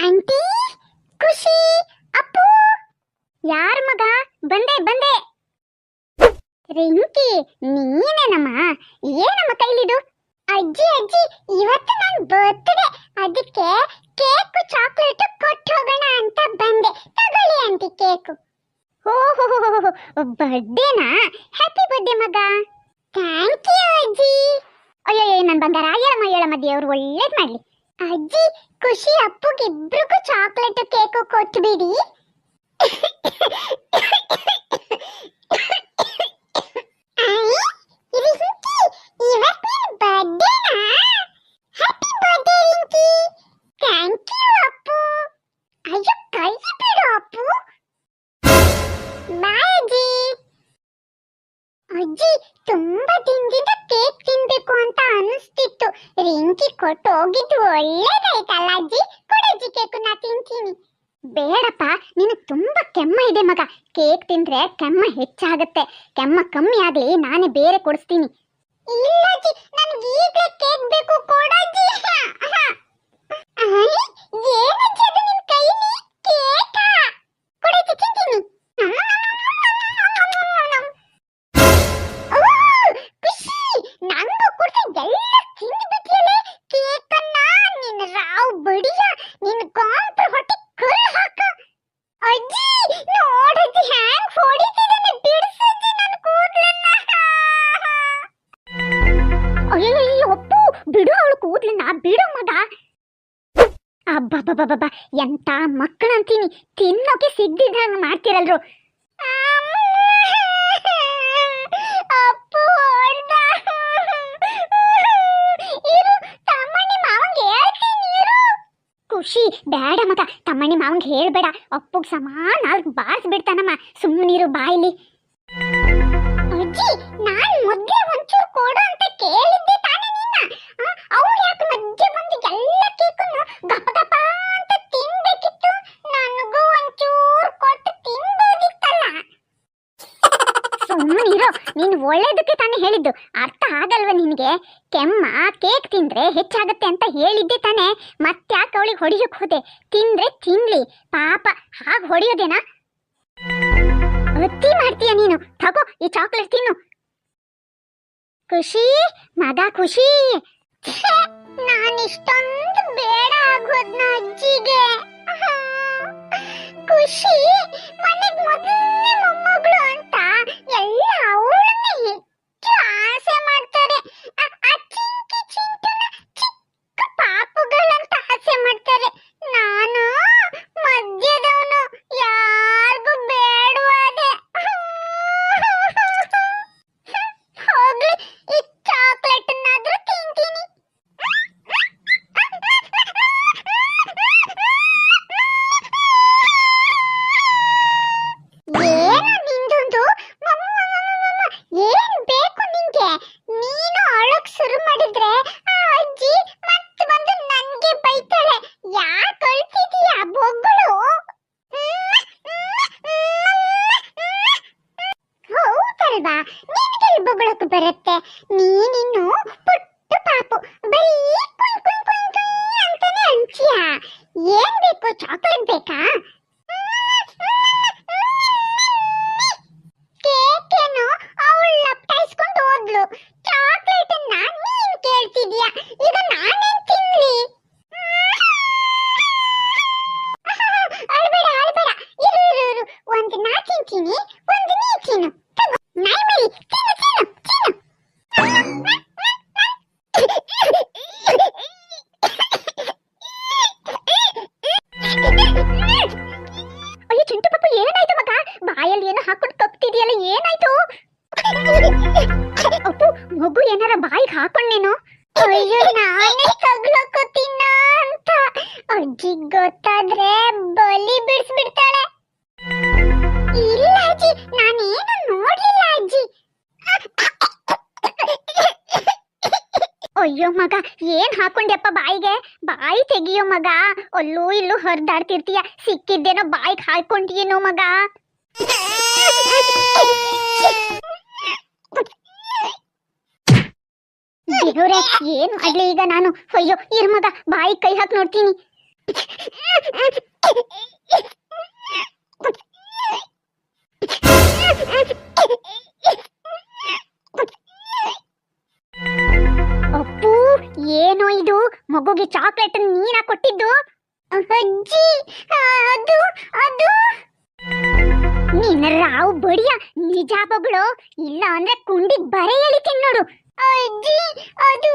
Aunty, ಖುಷಿ, ಅಪ್ಪು. ಯಾರ ಮಗ? ಬಂದೆ ಬಂದೆ. ರಿಂಕಿ, ನೀನೇನಮ್ಮ? ಏನಮ್ಮ ಕೈಲಿದು? ಅಜ್ಜಿ ಅಜ್ಜಿ, ಇವತ್ತು ನನ್ನ ಬರ್ತ್ಡೇ, ಅದಕ್ಕೆ ಕೇಕು ಚಾಕ್ಲೇಟ್ ಕೊಟ್ಟು ಹೋಗೋಣ ಅಂತ ಬಂದೆ. ತಗೊಳ್ಳಿ ಆಂಟಿ ಕೇಕು. ಓಹೋ, ಬರ್ಡೇನಾ? ಹ್ಯಾಪಿ ಬರ್ಡೇ ಮಗ. ಥ್ಯಾಂಕ್ ಯು ಅಜ್ಜಿ. ಅಯ್ಯೋ ನನ್ನ ಬಂಗಾರ, ಹೇಳಮ್ಮ ದೇವ್ರು ಒಳ್ಳೇದು ಮಾಡಲಿ. ಅಜ್ಜಿ, ಖುಷಿ ಅಪ್ಪುಗಿಬ್ರಿಗೂ ಚಾಕ್ಲೇಟ್ ಕೇಕು ಕೊಟ್ಬಿಡಿ. ಅಜ್ಜಿ, ತುಂಬಾ ದಿನದಿಂದ ಕೇಕ್ ತಿನ್ಬೇಕು ಅಂತ ಅನಿಸ್ತಿತ್ತು. ರಿಂಕಿ ಕೊಟ್ಟು ಹೋಗಿದ್ದು ಒಳ್ಳೇದಾಯ್ತಲ್ಲ ಅಜ್ಜಿ. ಕೊಡಜ್ಜಿ ಕೇಕು, ನಾ ತಿಂತೀನಿ. ಬೇಡಪ್ಪ, ನಿನಗೆ ತುಂಬಾ ಕೆಮ್ಮ ಇದೆ ಮಗ. ಕೇಕ್ ತಿಂದ್ರೆ ಕೆಮ್ಮ ಹೆಚ್ಚಾಗುತ್ತೆ. ಕೆಮ್ಮ ಕಮ್ಮಿ ಆಗ್ಲಿ, ನಾನೇ ಬೇರೆ ಕೊಡಿಸ್ತೀನಿ. ಇಲ್ಲ ಅಜ್ಜಿ, ನನಗೆ ಈಗಲೇ ಕೇಕ್ ಬೇಕು. ಕೊಡಜ್ಜಿ. ಏನಜ್ಜಿ ಅದು ನಿನ್ ಕೈಲಿ? ಕೇಕಾ? ಕೊಡಜ್ಜಿ, ತಿಂತೀನಿ. ಖುಷಿ, ನಂಗೂ ಕೊಡ್ತಾ ಎಲ್ಲ ತಿಂದ್ಬಿಟ್ಟಿಯಲೇ ಕೇಕನ್ನ. ನಿನ್ನ ರಾವ್ ಬಡಿಯ, ನಿನ್ನ ಕಾಂಪ್ರ ಹೊಟ್ಟೆ ಕರು ಹಾಕ. ಅಜ್ಜಿ, ನೋಡಜ್ಜಿ ಹ್ಯಾಂಗ್ ಹೊಡಿತಿದ್ದಾನೆ. ಬಿಡಿಸಜ್ಜಿ ನನ್ನ ಕೂದಲನ್ನ. ಅಯ್ಯೋ ಅಪ್ಪು, ಬಿಡು ಅವಳು ಕೂದಲನ್ನ, ಬಿಡು ಮಗ. ಅಬ್ಬಬ್ಬಬ್ಬಬ್ಬ, ಎಂತ ಮಕ್ಕಳಂತೀನಿ, ತಿನ್ನೋಕೆ ಸಿದ್ದಿದ್ದಂಗೆ ಮಾಡ್ತಿರಲ್ರು. ಅಪ್ಪು ಹೊಡ್ದ. ಇರು, ತಮ್ಮಣ್ಣಿ ಮಾವಂಗೆ ಹೇಳ್ತೀನಿ ಇರು. ಖುಷಿ, ಬೇಡ ಮಗ, ತಮ್ಮಣ್ಣಿ ಮಾವಂಗೆ ಹೇಳ್ಬೇಡ. ಅಪ್ಪುಗ್ ಸಮಾನ ನಾಲ್ಕು ಬಾರಿಸ್ಬಿಡ್ತಾನಮ್ಮ. ಸುಮ್ಮನಿರು ಬಾಯ್ಲಿ. ಅಜ್ಜಿ, ನಾನು ಮೊದ್ಲೇ ಒಂಚೂರು ಕೊಡು ಅಂತ ಕೇಳಿದ್ದೆ ತಾನೇ ನಿನ್ನ. ಅವ್ರು ಯಾಕೆ ಮಧ್ಯೆ ಬಂದು ಎಲ್ಲ ಕೇಕನ್ನು ಗಪ ಗಪ ಅಂತ ತಿನ್ಬೇಕಿತ್ತು? ನನಗೂ ಒಂಚೂರು ಕೊಟ್ಟು ತಿನ್ಬೋದಿತ್ತಲ್ಲ. ಸುಮ್ಮನಿರೋ, ನೀನು ಒಳ್ಳೇದಕ್ಕೆ ತಾನೇ ಹೇಳಿದ್ದು. ಅರ್ಥ ಆಗಲ್ವ ನಿನಗೆ? ಕೆಮ್ಮ ಕೇಕ್ ತಿಂದ್ರೆ ಹೆಚ್ಚಾಗತ್ತೆ ಅಂತ ಹೇಳಿದ್ದೆ ತಾನೇ. ಮತ್ತ್ಯಾಕೆ ಅವಳಿಗೆ ಹೊಡಿಯೋಕೆ ಹೋದೆ? ತಿಂದ್ರೆ ತಿನ್ಲಿ ಪಾಪ, ಹಾಗೆ ಹೊಡಿಯೋದೇನಾ? ಅತ್ತಿ ಮಾಡ್ತೀಯ ನೀನು. ತಗೋ ಈ ಚಾಕ್ಲೇಟ್ ತಿನ್ನು. ಖುಷಿ ಮಗ, ಖುಷಿ. ನಾನಿಷ್ಟೊಂದು ಬೇಡ ಆಗೋದ್ನ ಅಜ್ಜಿಗೆ. ಖುಷಿ ಮನೆಗ್ ಮೊದಲನೇ ಮೊಮ್ಮಗಳು ಅಂತ ಎಲ್ಲ ಅವಳನ್ನೇ ಹೆಚ್ಚು ಆಸೆ ಮಾಡ್ತಾರೆ. ಆ ಚಿಂಕಿ ಚಿಂಟುನ ಚಿಕ್ಕ ಪಾಪುಗಳಂತ ಆಸೆ ಮಾಡ್ತಾರೆ. ನಾನು ಮಧ್ಯದವನು, ಯಾರಿಗೂ ಬೇಡವಾದೆ. ಹೋಗ್ಲಿ, ಈ ಚಾಕ್ಲೇಟನ್ನಾದ್ರೂ ತಿಂತೀನಿ. ಏನೋ ನಿಂದೊಂದು ಏನ್ ಬೇಕು ನಿಂಗೆ? ನೀನು ಅಳಕ್ ಶುರು ಮಾಡಿದ್ರೆ ಆ ಅಜ್ಜಿ ಮತ್ತೆ ಬಂದು ನನ್ಗೆ ಬೈತಾಳೆ. ಯಾಕೆ ಅಳ್ತಿದೀಯ ಬೊಗಳು? ಹೌದಲ್ವಾ, ನಿನಗೆಲ್ಲಿ ಬೊಗಳಕ್ಕೆ ಬರುತ್ತೆ? ನೀನಿನ್ನು ಪುಟ್ಟ ಪಾಪು, ಬರೀ ಕುಯ್ ಕುಯ್ ಕುಯ್ ಕುಯ್ ಅಂತಾನೆ ಅಂತೀಯ. ಏನ್ ಬೇಕು? ಚಾಕ್ಲೇಟ್ ಬೇಕಾ? ಕೇಕೇನು ಅವಳು ಲಪ್ಟಾಯಿಸ್ಕೊಂಡು ಹೋದ್ಲು. ಚಾಕ್ಲೇಟ್ ಅನ್ನ ನೀನ್ ಕೇಳ್ತಿದ್ಯಾ? ಈಗ ನಾನೇನ್ ತಿನ್ಲಿ? ಅಳ್ಬೇಡ ಅಳ್ಬೇಡ, ಇರು ಇರು ಇರು. ಒಂದು ನಾ ತಿಂತೀನಿ, ಒಂದು ನೀ ತಿನ್ನು. ತಗೋ, ನಾಯಿ ಮರಿ, ತಿನ್ನು ತಿನ್ನು ತಿನ್ನು. ಅಯ್ಯೋ ಚಿಂಟು ಪಾಪು, ಏನಾಯ್ತು ಮಗ? ಬಾಯಲ್ಲಿ ಏನೋ ಹಾಕೊಂಡು ಕಪ್ತಿದ್ಯಲ್ಲ, ಏನಾಯ್ತು? ಅಪ್ಪು, ಮಗು ಏನಾರ ಬಾಯಿಗೆ ಹಾಕೊಂಡೇನು? ಅಯ್ಯೋ, ನಾನೇ ತಗ್ಲಕೋತೀನ ಅಂತ ಅಜ್ಜಿಗ್ ಗೊತ್ತಾದ್ರೆ ಬಲಿ ಬಿಡಿಸ್ಬಿಡ್ತಾಳೆ. ಇಲ್ಲ ಅಜ್ಜಿ, ನಾನೇನು ನೋಡ್ಲಿಲ್ಲ ಅಜ್ಜಿ. ಅಯ್ಯೋ ಮಗ, ಏನ್ ಹಾಕೊಂಡ್ಯಪ್ಪ ಬಾಯಿಗೆ? ಬಾಯಿ ತೆಗಿಯೋ ಮಗ. ಅಲ್ಲೂ ಇಲ್ಲೂ ಹರಿದಾಡ್ತಿರ್ತೀಯ, ಸಿಕ್ಕಿದ್ದೇನೋ ಬಾಯಿಗೆ ಹಾಕೊಂಡ್ಯೇನೋ ಮಗ. ದೇವ್ರೆ, ಏನ್ ಮಾಡ್ಲಿ ಈಗ ನಾನು? ಅಯ್ಯೋ ಇರ್ ಮಗ, ಬಾಯಿ ಕೈ ಹಾಕಿ ನೋಡ್ತೀನಿ. ಅಪ್ಪು, ಏನೋ ಇದು ಮಗುಗೆ ಚಾಕ್ಲೇಟ್ ನೀನಾ ಕೊಟ್ಟಿದ್ದು? ಅಜ್ಜಿ, ಅದು ಅದು ನೀನ ರಾವ್ ಬಡಿಯ, ನಿಜ ಬಗಳು, ಇಲ್ಲ ಅಂದ್ರೆ ಕುಂಡಿಗ್ ಬರೆ ಎಳಿತೀನಿ ನೋಡು. ಅಜ್ಜಿ, ಅದು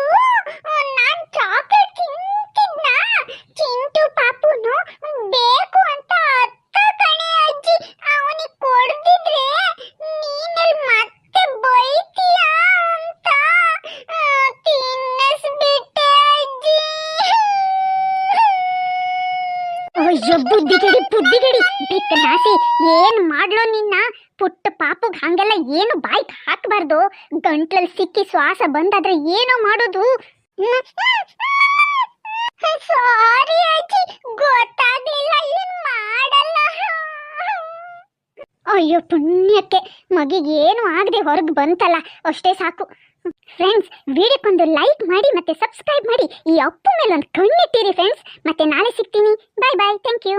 ನಾನ್ ಚಾಕ್ಲೇಟ್ ತಿಂತಿದ್ನ, ಚಿಂಟು ಪಾಪುನು ಬೇಕು ಅಂತ ಅತ್ತ ಕಣೆ ಅಜ್ಜಿ, ಅವನಿಗೆ ಕೊಡ್ದಿದ್ರೆ ನೀನಲ್ಲಿ ಮತ್ತೆ ಬೈತೀಯ ಅಂತ ತಿನ್ನಿಸ್ಬಿಟ್ಟೆ ಅಜ್ಜಿ. ಅಯ್ಯೋ ಬುದ್ಧಿಗಿಡಿ ಬುದ್ಧಿಗಿಡಿ, ಬಿತ್ತ ನಾಸಿ, ಏನ್ ಮಾಡ್ಲೋ ನಿನ್ನ? ಪುಟ್ಟ ಪಾಪುಗ್ ಹಂಗೆಲ್ಲ ಏನು ಬಾಯ್ಗೆ ಹಾಕಬಾರ್ದು. ಗಂಟ್ಲಲ್ಲಿ ಸಿಕ್ಕಿ ಶ್ವಾಸ ಬಂದಾದ್ರೆ ಏನೋ ಮಾಡೋದು. ಸಾರಿ ಅಜ್ಜಿ, ಗೊತ್ತಾಗ್ಲಿಲ್ಲ, ಇನ್ ಮಾಡಲ್ಲ. ಅಯ್ಯೋ ಪುಣ್ಯಕ್ಕೆ ಮಗಿಗೆ ಏನು ಆಗದೆ ಹೊರಗೆ ಬಂತಲ್ಲ, ಅಷ್ಟೇ ಸಾಕು. ಫ್ರೆಂಡ್ಸ್, ವಿಡಿಯೋಕ್ಕೊಂದು ಲೈಕ್ ಮಾಡಿ ಮತ್ತೆ ಸಬ್ಸ್ಕ್ರೈಬ್ ಮಾಡಿ. ಈ ಅಪ್ಪು ಮೇಲೆ ಒಂದು ಕಣ್ಣಿಟ್ಟಿರಿ ಫ್ರೆಂಡ್ಸ್. ಮತ್ತೆ ನಾಳೆ ಸಿಗ್ತೀನಿ. ಬಾಯ್ ಬಾಯ್, ಥ್ಯಾಂಕ್ ಯು.